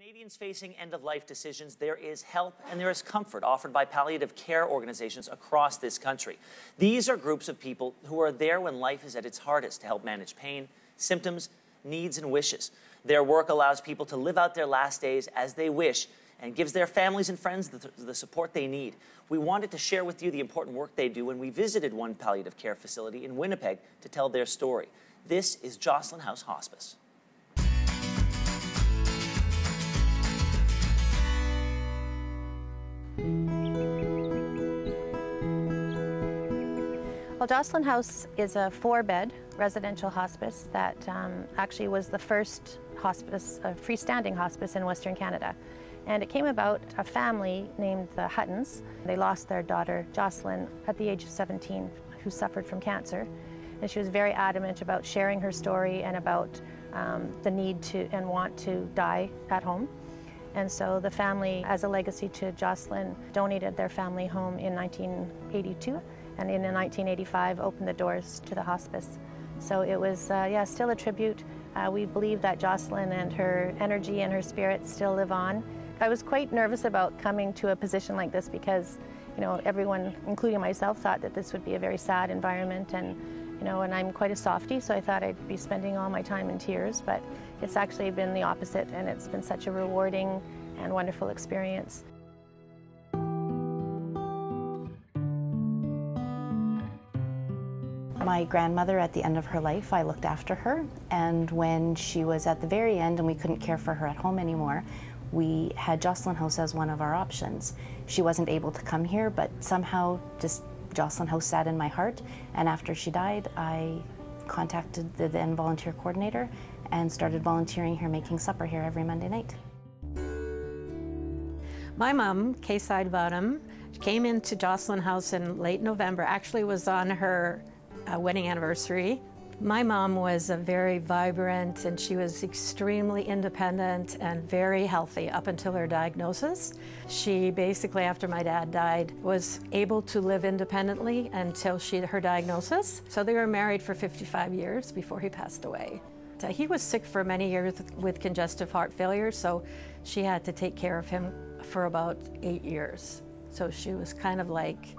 Canadians facing end-of-life decisions, there is help and there is comfort offered by palliative care organizations across this country. These are groups of people who are there when life is at its hardest to help manage pain, symptoms, needs, and wishes. Their work allows people to live out their last days as they wish and gives their families and friends the support they need. We wanted to share with you the important work they do when we visited one palliative care facility in Winnipeg to tell their story. This is Jocelyn House Hospice. Well, Jocelyn House is a 4-bed residential hospice that actually was the first hospice, freestanding hospice in Western Canada. And it came about a family named the Huttons. They lost their daughter, Jocelyn, at the age of 17, who suffered from cancer. And she was very adamant about sharing her story and about the need to and want to die at home. And so the family, as a legacy to Jocelyn, donated their family home in 1982. And in 1985 opened the doors to the hospice. So it was, still a tribute. We believe that Jocelyn and her energy and her spirit still live on. I was quite nervous about coming to a position like this because, you know, everyone, including myself, thought that this would be a very sad environment, and, you know, and I'm quite a softie, so I thought I'd be spending all my time in tears, but it's actually been the opposite, and it's been such a rewarding and wonderful experience. My grandmother, at the end of her life, I looked after her, and when she was at the very end and we couldn't care for her at home anymore, we had Jocelyn House as one of our options. She wasn't able to come here, but somehow just Jocelyn House sat in my heart, and after she died, I contacted the then volunteer coordinator and started volunteering here, making supper here every Monday night. My mom, Kay Sidebottom, came into Jocelyn House in late November, actually was on her wedding anniversary. My mom was a very vibrant, and she was extremely independent and very healthy up until her diagnosis. She basically, after my dad died, was able to live independently until her diagnosis. So they were married for 55 years before he passed away. He was sick for many years with congestive heart failure, so she had to take care of him for about 8 years. So she was kind of like,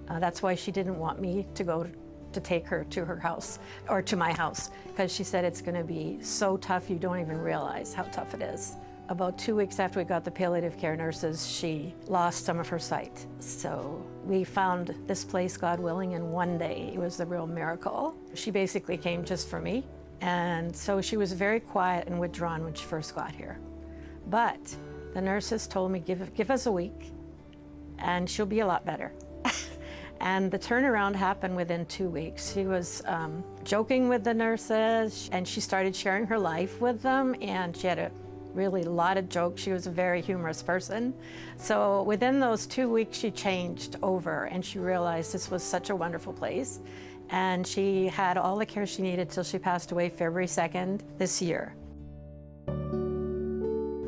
that's why she didn't want me to take her to her house, or to my house, because she said it's going to be so tough you don't even realize how tough it is. About 2 weeks after we got the palliative care nurses, she lost some of her sight. So we found this place, God willing, in one day. It was a real miracle. She basically came just for me, and so she was very quiet and withdrawn when she first got here. But the nurses told me, give us a week, and she'll be a lot better. And the turnaround happened within 2 weeks. She was joking with the nurses, and she started sharing her life with them, and she had a really lot of jokes. She was a very humorous person. So within those 2 weeks, she changed over, and she realized this was such a wonderful place. And she had all the care she needed till she passed away February 2nd this year.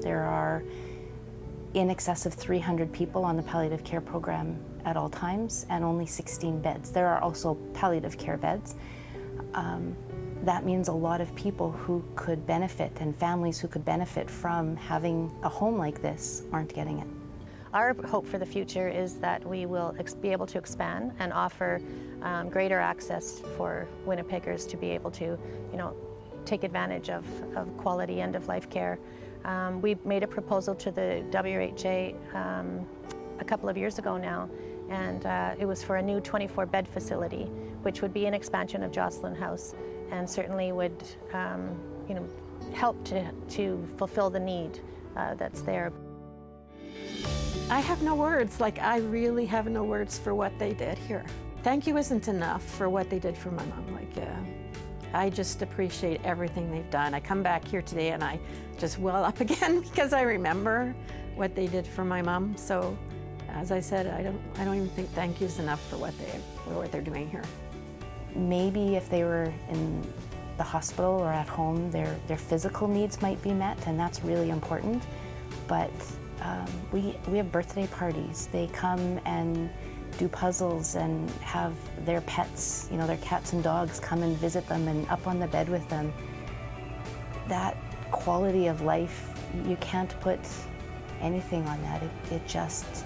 There are in excess of 300 people on the palliative care program at all times, and only 16 beds. There are also palliative care beds. That means a lot of people who could benefit, and families who could benefit from having a home like this aren't getting it. Our hope for the future is that we will be able to expand and offer greater access for Winnipeggers to be able to, you know, take advantage of quality end-of-life care. We made a proposal to the WHA a couple of years ago now, and it was for a new 24-bed facility, which would be an expansion of Jocelyn House, and certainly would, help to fulfill the need that's there. I have no words. Like, I really have no words for what they did here. Thank you isn't enough for what they did for my mom. I just appreciate everything they've done. I come back here today and I just well up again because I remember what they did for my mom. So, as I said, I don't even think thank you is enough for what they're doing here. Maybe if they were in the hospital or at home, their physical needs might be met, and that's really important. But we have birthday parties. They come and do puzzles and have their pets, you know, their cats and dogs come and visit them and up on the bed with them. That quality of life you can't put anything on that.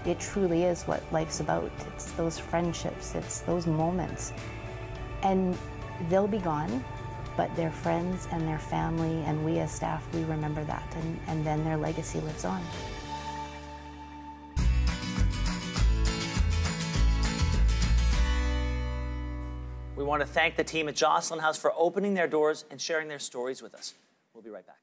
It truly is what life's about. It's those friendships, it's those moments. And they'll be gone, but their friends and their family and we as staff, we remember that, and then their legacy lives on. We want to thank the team at Jocelyn House for opening their doors and sharing their stories with us. We'll be right back.